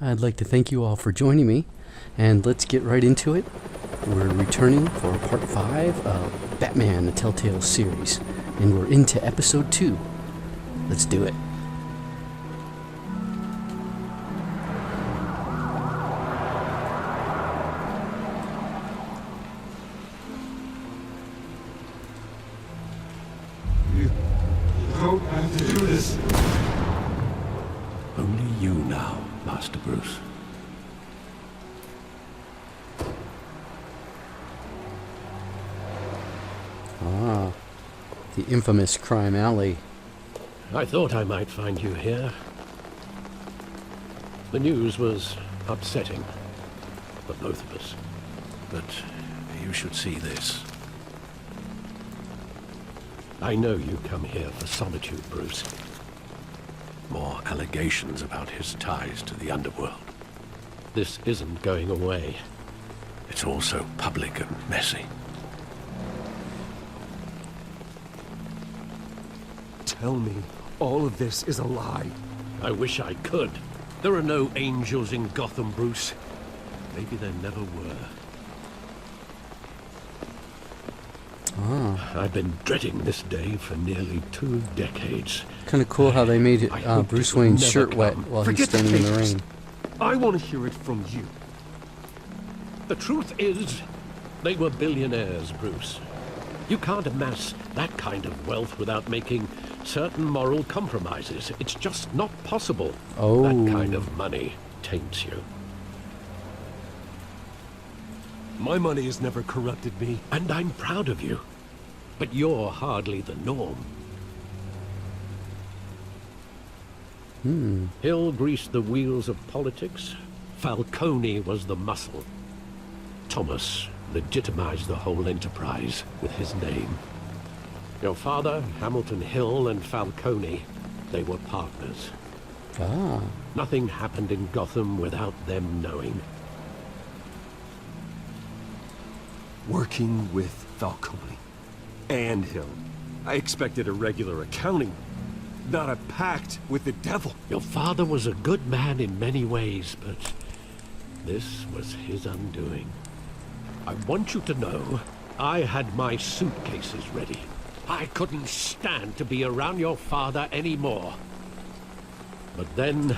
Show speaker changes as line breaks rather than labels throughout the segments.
I'd like to thank you all for joining me, and let's get right into it. We're returning for part 5 of Batman The Telltale Series, and we're into episode 2. Let's do it.
You don't have to do this.
Only you now, Master Bruce.
Ah, the infamous crime alley.
I thought I might find you here. The news was upsetting for both of us. But you should see this. I know you come here for solitude, Bruce. More allegations about his ties to the underworld. This isn't going away. It's all so public and messy.
Tell me all of this is a lie.
I wish I could. There are no angels in Gotham, Bruce. Maybe there never were. I've been dreading this day for nearly 2 decades.
Kind of cool how they made it Bruce Wayne's shirt wet while he's standing in the rain.
I want to hear it from you.
The truth is, they were billionaires, Bruce. You can't amass that kind of wealth without making certain moral compromises. It's just not possible.
Oh.
That kind of money taints you.
My money has never corrupted me.
And I'm proud of you. But you're hardly the norm. Hill greased the wheels of politics. Falcone was the muscle. Thomas legitimized the whole enterprise with his name. Your father, Hamilton Hill, and Falcone, they were partners.
Ah.
Nothing happened in Gotham without them knowing.
Working with Falcone and Hill. I expected a regular accounting, not a pact with the devil.
Your father was a good man in many ways, but this was his undoing. I want you to know, I had my suitcases ready. I couldn't stand to be around your father anymore. But then,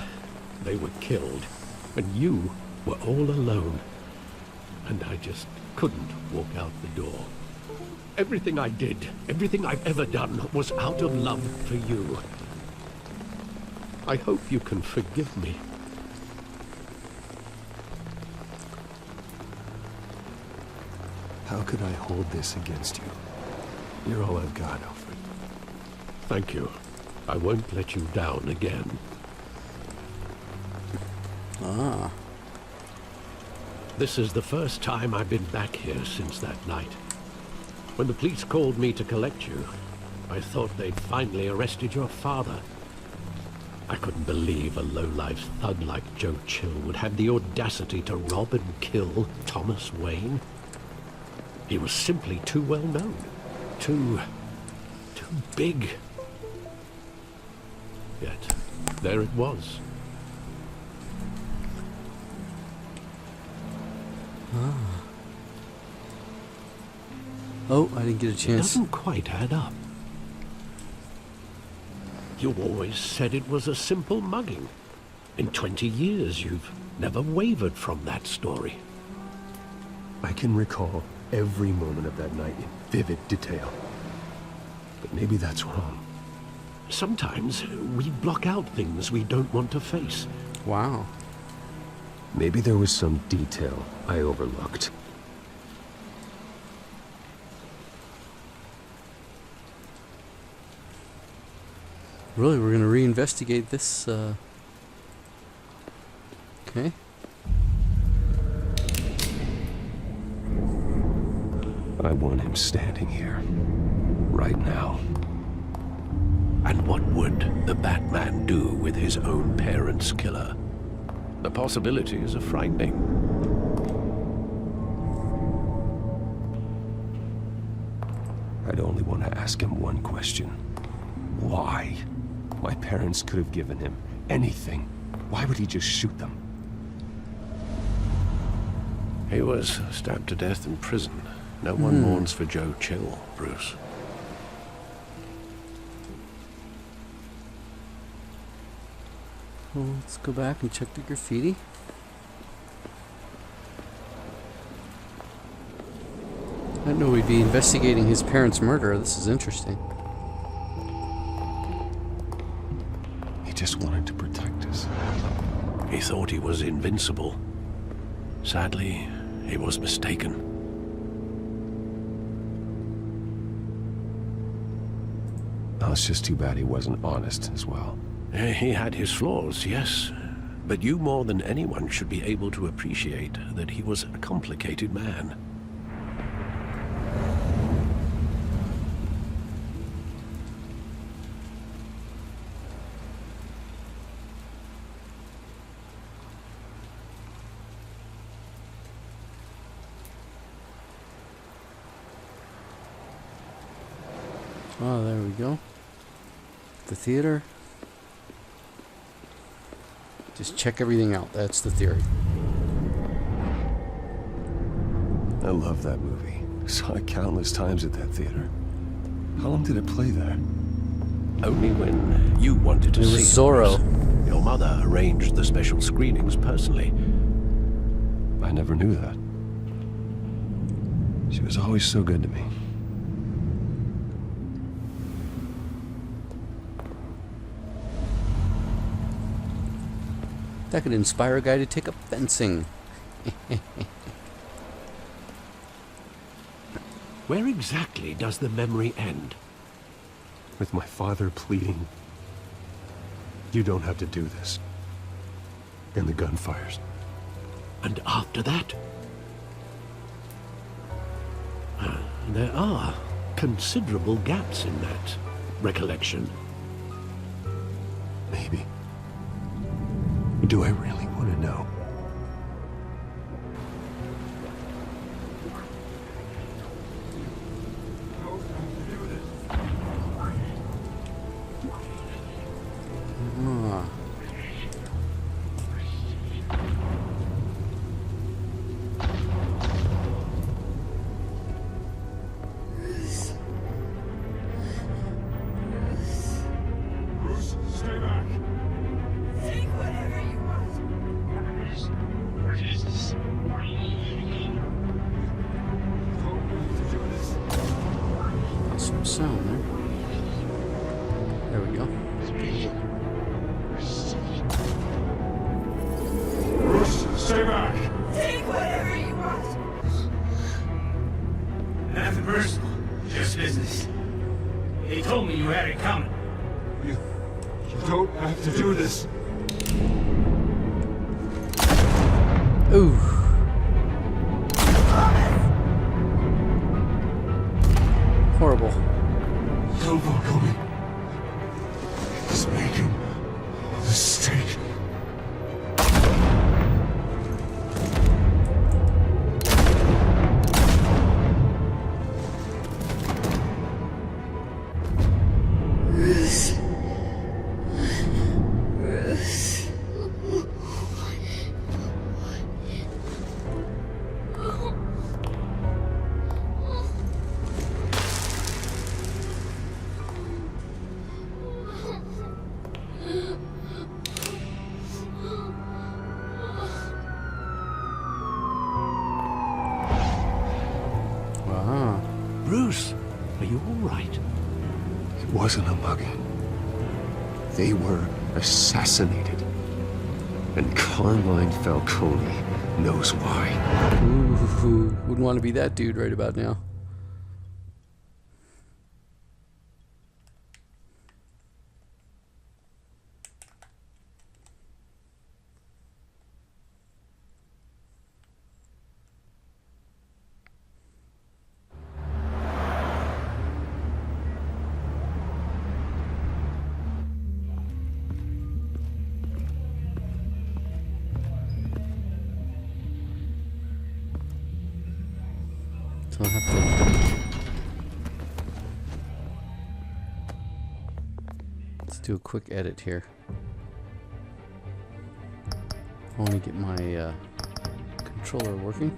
they were killed, and you were all alone. And I just couldn't walk out the door. Everything I did, everything I've ever done, was out of love for you. I hope you can forgive me.
How could I hold this against you? You're all I've got, Alfred.
Thank you. I won't let you down again.
Ah.
This is the first time I've been back here since that night. When the police called me to collect you, I thought they'd finally arrested your father. I couldn't believe a low-life thug like Joe Chill would have the audacity to rob and kill Thomas Wayne. He was simply too well known. Too big. Yet, there it was.
Oh, I didn't get a
It
chance.
doesn't quite add up. You always said it was a simple mugging. In 20 years, you've never wavered from that story.
I can recall every moment of that night in vivid detail. But maybe that's wrong.
Sometimes we block out things we don't want to face.
Wow.
Maybe there was some detail I overlooked.
Really, we're gonna reinvestigate this, Okay.
I want him standing here. Right now.
And what would the Batman do with his own parents' killer? The possibilities are frightening.
I'd only want to ask him one question. Why? My parents could have given him anything. Why would he just shoot them?
He was stabbed to death in prison. No one mourns for Joe Chill, Bruce.
Well, let's go back and check the graffiti. I didn't know we'd be investigating his parents' murder. This is interesting.
He just wanted to protect us.
He thought he was invincible. Sadly, he was mistaken.
Oh, it's just too bad he wasn't honest as well.
He had his flaws, yes. But you more than anyone should be able to appreciate that he was a complicated man.
Oh, there we go. The theater. Just check everything out. That's the theory.
I love that movie. Saw it countless times at that theater. How long did it play there?
Only when you wanted to
It
see
was Zorro.
Bruce. Your mother arranged the special screenings personally.
I never knew that. She was always so good to me.
That could inspire a guy to take up fencing.
Where exactly does the memory end?
With my father pleading, "You don't have to do this." And the gun fires.
And after that? There are considerable gaps in that recollection.
Maybe. Do I really want to know?
Ah.
Bruce, stay back.
Take whatever you want.
What is this? Don't need to do this.
That's some sound there. There we go.
Bruce, stay back.
Take whatever you want.
Nothing personal, just business. He told me you had it coming.
You don't have to do this.
Ooh. Horrible.
Don't follow me. He's making a mistake.
Wow.
Bruce, are you all right?
It wasn't a mugging. They were assassinated. And Carmine Falcone knows why.
Ooh. Wouldn't want to be that dude right about now. So I'll have to... Let's do a quick edit here. I want to get my controller working.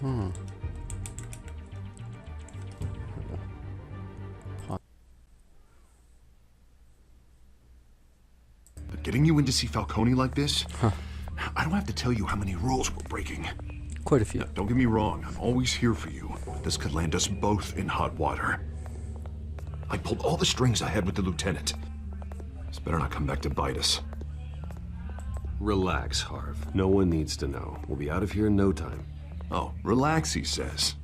But getting you in to see Falcone like this? I don't have to tell you how many rules we're breaking.
Quite a few.
Now, don't get me wrong, I'm always here for you, but this could land us both in hot water. I pulled all the strings I had with the lieutenant. This better not come back to bite us.
Relax, Harv. No one needs to know. We'll be out of here in no time.
Oh, relax, he says.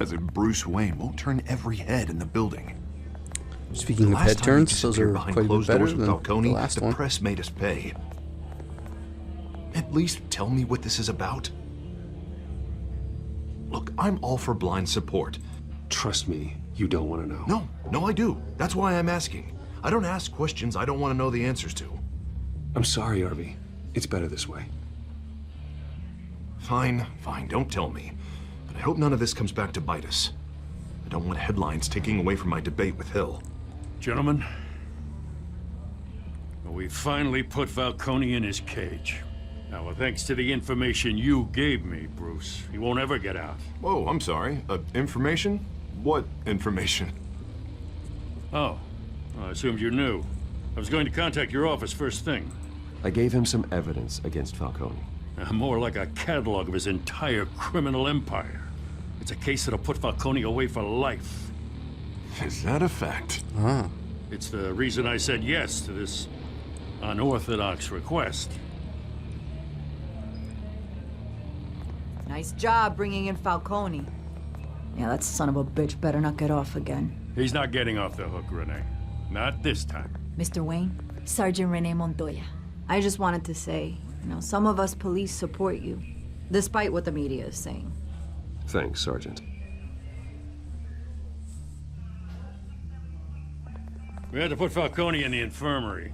As if Bruce Wayne won't turn every head in the building.
Speaking of
Last
head
time
turns,
we
those
disappeared
are
behind
quite a bit
closed
better
doors with
than
Falcone,
the last one.
press made us pay. At least tell me what this is about. Look, I'm all for blind support.
Trust me, you don't want to know.
No, I do. That's why I'm asking. I don't ask questions I don't want to know the answers to.
I'm sorry, Harvey. It's better this way.
Fine, don't tell me. But I hope none of this comes back to bite us. I don't want headlines taking away from my debate with Hill.
Gentlemen, we finally put Falcone in his cage. Now, thanks to the information you gave me, Bruce, he won't ever get out.
Whoa, I'm sorry. Information? What information?
Oh, I assumed you knew. I was going to contact your office first thing.
I gave him some evidence against Falcone.
More like a catalog of his entire criminal empire. It's a case that'll put Falcone away for life.
Is that a fact?
It's the reason I said yes to this unorthodox request.
Nice job bringing in Falcone. Yeah, that son of a bitch better not get off again.
He's not getting off the hook, Renee. Not this time.
Mr. Wayne, Sergeant Renee Montoya. I just wanted to say, some of us police support you, despite what the media is saying.
Thanks, Sergeant.
We had to put Falcone in the infirmary.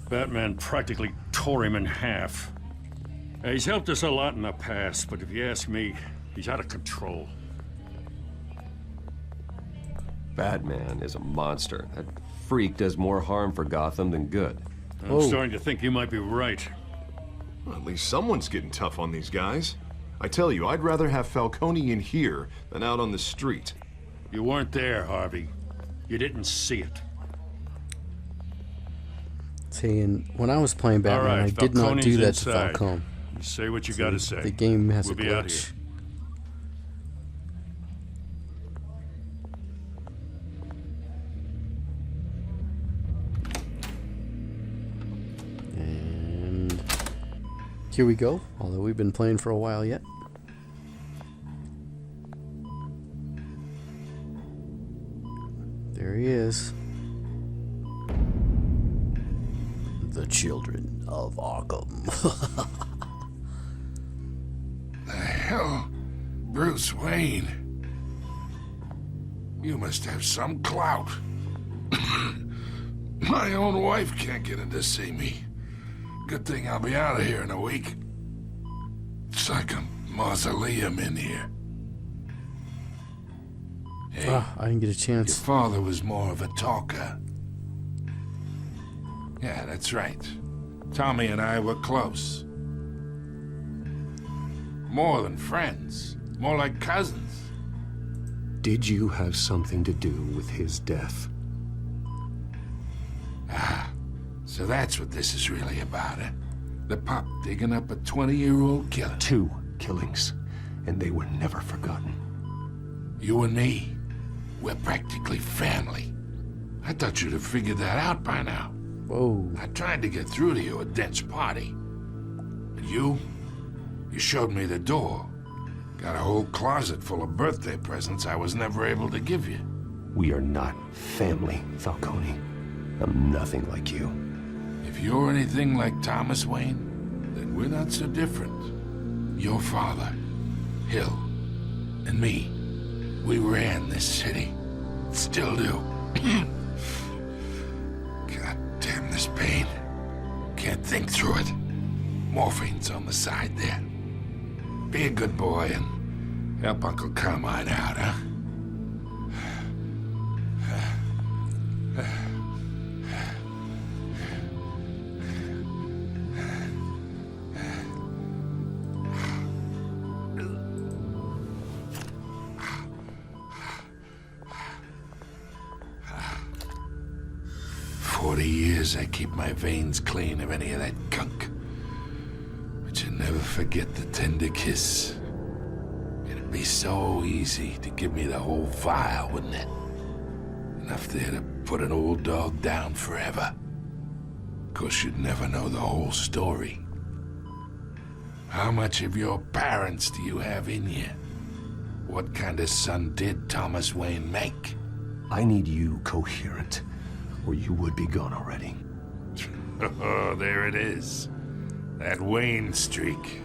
Batman practically tore him in half. He's helped us a lot in the past, but if you ask me, he's out of control.
Batman is a monster. That freak does more harm for Gotham than good.
I'm starting to think you might be right.
Well, at least someone's getting tough on these guys. I tell you, I'd rather have Falcone in here than out on the street.
You weren't there, Harvey. You didn't see it.
Saying, when I was playing Batman,
All right,
I did not
Falcone's
do that
inside.
to Falcone.
You say what you gotta say.
The game has
We'll
a
be out
glitch.
here.
And here we go, although we've been playing for a while yet. There he is. The children of Arkham.
The hell? Bruce Wayne? You must have some clout. My own wife can't get in to see me. Good thing I'll be out of here in a week. It's like a mausoleum in here. Hey,
I didn't get a
your
chance.
father was more of a talker. Yeah, that's right. Tommy and I were close. More than friends. More like cousins.
Did you have something to do with his death?
So that's what this is really about, eh? The pup digging up a 20-year-old killer.
2 killings, and they were never forgotten.
You and me, we're practically family. I thought you'd have figured that out by now.
Whoa.
I tried to get through to you at Dent's party. But you showed me the door. Got a whole closet full of birthday presents I was never able to give you.
We are not family, Falcone. I'm nothing like you.
If you're anything like Thomas Wayne, then we're not so different. Your father, Hill, and me, we ran this city. Still do. God damn this pain. Can't think through it. Morphine's on the side there. Be a good boy and help Uncle Carmine out, huh? 40 years, I keep my veins clean of any of that gunk. But you never forget the tender kiss. It'd be so easy to give me the whole file, wouldn't it? Enough there to put an old dog down forever. Of course, you'd never know the whole story. How much of your parents do you have in you? What kind of son did Thomas Wayne make?
I need you coherent, or you would be gone already.
Oh, there it is. That Wayne streak.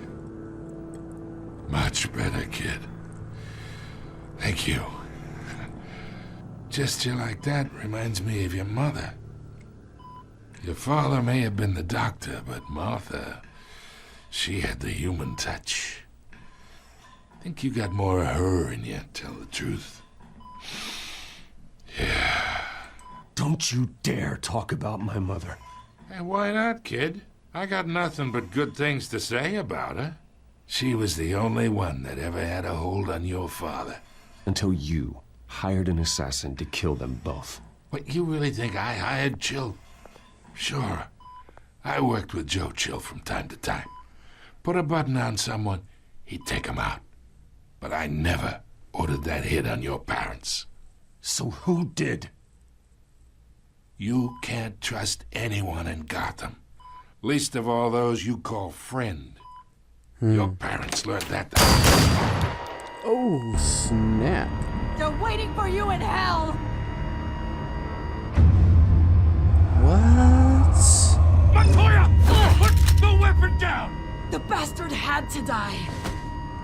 Much better, kid. Thank you. Gesture like that reminds me of your mother. Your father may have been the doctor, but Martha, she had the human touch. I think you got more of her in you, tell the truth. Yeah.
Don't you dare talk about my mother.
Hey, why not, kid? I got nothing but good things to say about her. She was the only one that ever had a hold on your father.
Until you hired an assassin to kill them both.
What, you really think I hired Chill? Sure. I worked with Joe Chill from time to time. Put a button on someone, he'd take him out. But I never ordered that hit on your parents.
So who did?
You can't trust anyone in Gotham. Least of all those you call friend. Your parents learned that.
Oh, snap.
They're waiting for you in hell!
What?
Montoya! Put the weapon down!
The bastard had to die.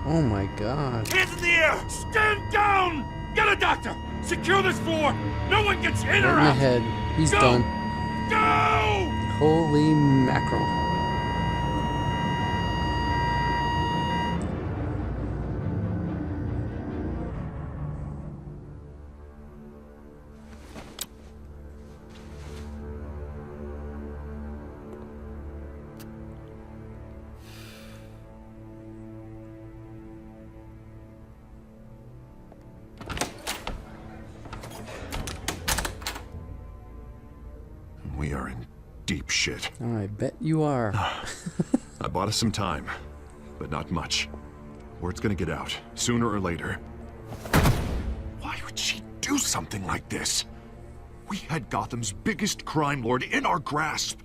Oh my god.
Hands in the air! Stand down! Get a doctor! Secure this floor! No one gets in
Right
or
in the
out!
head. He's
Go!
done.
Go!
Holy mackerel.
We are in deep shit.
I bet you are.
I bought us some time, but not much. Word's gonna get out, sooner or later. Why would she do something like this? We had Gotham's biggest crime lord in our grasp.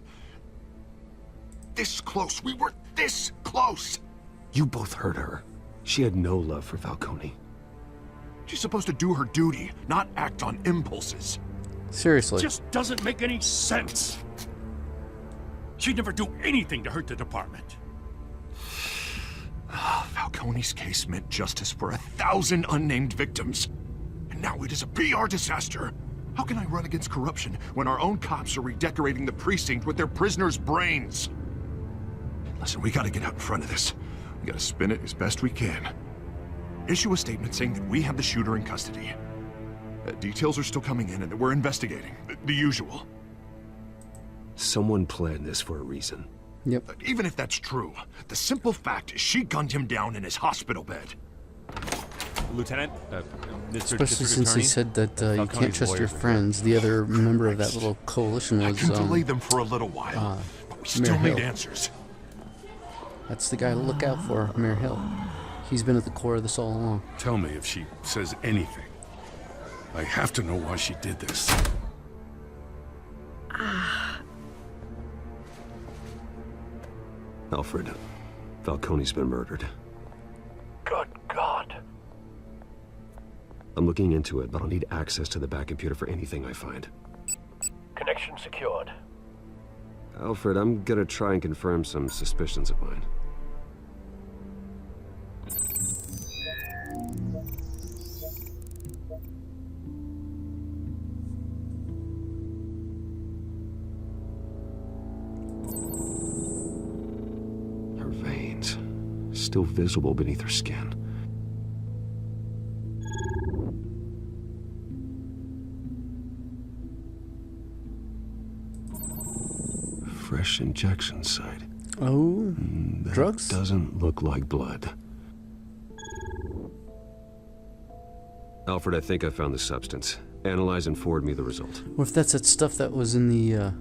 This close, we were this close!
You both hurt her. She had no love for Falcone.
She's supposed to do her duty, not act on impulses.
Seriously.
Just doesn't make any sense. She'd never do anything to hurt the department.
Falcone's case meant justice for 1,000 unnamed victims. And now it is a PR disaster. How can I run against corruption when our own cops are redecorating the precinct with their prisoners' brains? Listen, we gotta get out in front of this. We gotta spin it as best we can. Issue a statement saying that we have the shooter in custody. Details are still coming in and that we're investigating. The usual.
Someone planned this for a reason.
Yep.
Even if that's true, the simple fact is she gunned him down in his hospital bed.
Lieutenant, Mr.
Especially
District
since
Attorney,
he said that you can't
Falcone's
trust your
lawyers are
friends. The other member of that little coalition
I
was
can delay them for a little while, but we still
Mayor
need
Hill.
answers.
That's the guy to look out for, Mayor Hill. He's been at the core of this all along.
Tell me if she says anything. I have to know why she did this.
Alfred, Falcone's been murdered.
Good God.
I'm looking into it, but I'll need access to the back computer for anything I find.
Connection secured.
Alfred, I'm gonna try and confirm some suspicions of mine. Her veins, still visible beneath her skin. Fresh injection site.
Oh,
That
drugs?
doesn't look like blood. Alfred, I think I found the substance. Analyze and forward me the result.
What if that's that stuff that was in the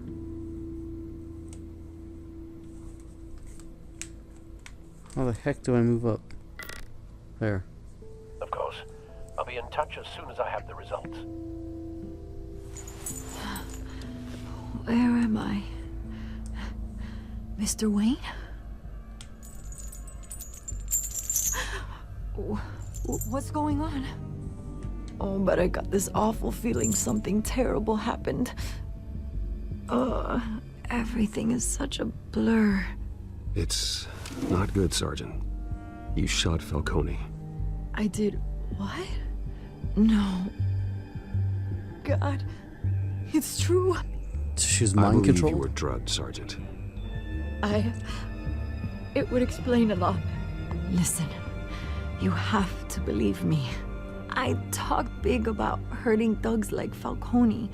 How the heck do I move up? There.
Of course. I'll be in touch as soon as I have the results.
Where am I? Mr. Wayne? What's going on? Oh, but I got this awful feeling something terrible happened. Everything is such a blur.
It's not good, Sergeant. You shot Falcone.
I did what? No. God, it's true.
She was
I
mind
believe
controlled?
you were drugged, Sergeant.
It would explain a lot. Listen, you have to believe me. I talk big about hurting thugs like Falcone,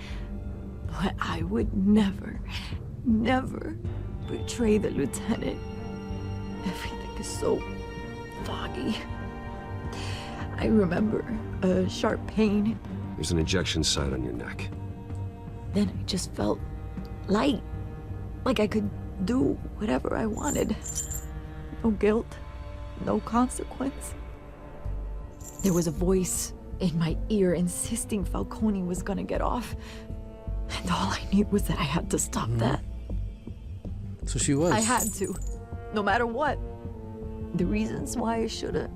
but I would never betray the lieutenant. Everything is so foggy. I remember a sharp pain.
There's an injection site on your neck.
Then I just felt light, like I could do whatever I wanted. No guilt, no consequence. There was a voice in my ear insisting Falcone was gonna get off. And all I knew was that I had to stop that.
So she was.
I had to, no matter what. The reasons why I should've,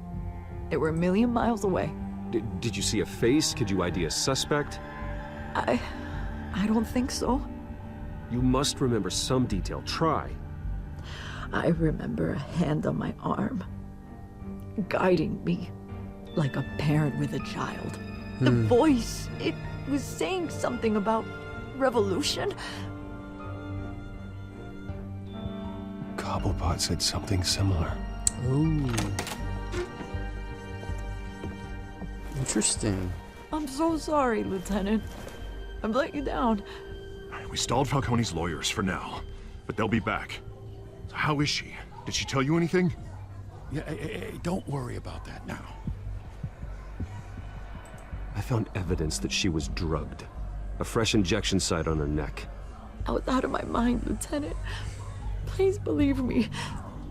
they were a million miles away.
Did you see a face? Could you ID a suspect?
I don't think so.
You must remember some detail. Try.
I remember a hand on my arm, guiding me like a parent with a child. The voice, it was saying something about revolution.
Cobblepot said something similar.
Ooh. Interesting.
I'm so sorry, Lieutenant. I've let you down.
We stalled Falcone's lawyers for now, but they'll be back. So how is she? Did she tell you anything?
Yeah, don't worry about that now.
I found evidence that she was drugged. A fresh injection site on her neck.
I was out of my mind, Lieutenant. Please believe me.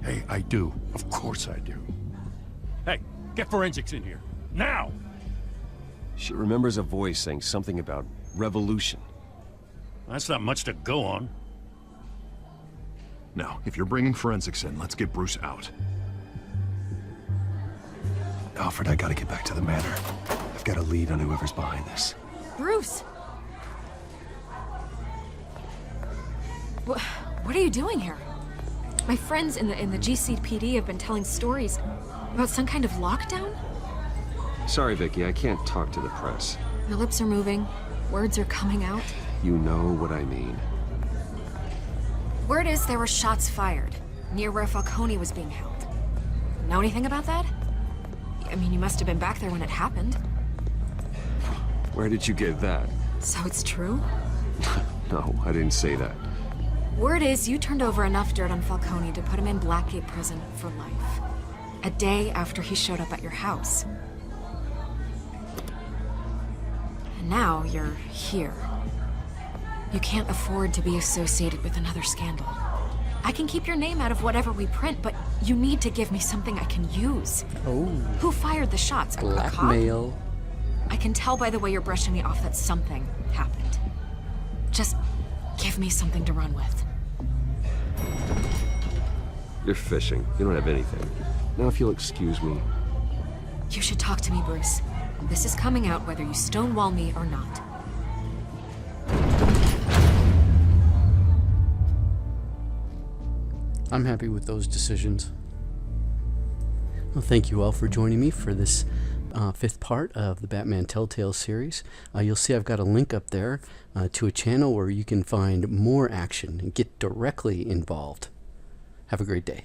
Hey, I do. Of course I do.
Hey, get forensics in here. Now!
She remembers a voice saying something about revolution.
That's not much to go on.
Now, if you're bringing forensics in, let's get Bruce out.
Alfred, I gotta get back to the manor. I've got a lead on whoever's behind this.
Bruce! What are you doing here? My friends in the GCPD have been telling stories about some kind of lockdown?
Sorry, Vicky, I can't talk to the press.
My lips are moving, words are coming out.
You know what I mean.
Word is there were shots fired near where Falcone was being held. Know anything about that? I mean, you must have been back there when it happened.
Where did you get that?
So it's true?
No, I didn't say that.
Word is you turned over enough dirt on Falcone to put him in Blackgate Prison for life. A day after he showed up at your house. And now you're here. You can't afford to be associated with another scandal. I can keep your name out of whatever we print, but you need to give me something I can use.
Oh.
Who fired the shots? A cop?
Blackmail.
I can tell by the way you're brushing me off that something happened. Just give me something to run with.
You're fishing. You don't have anything. Now if you'll excuse me.
You should talk to me, Bruce. This is coming out whether you stonewall me or not.
I'm happy with those decisions. Well, thank you all for joining me for this fifth part of the Batman Telltale series. You'll see I've got a link up there to a channel where you can find more action and get directly involved. Have a great day.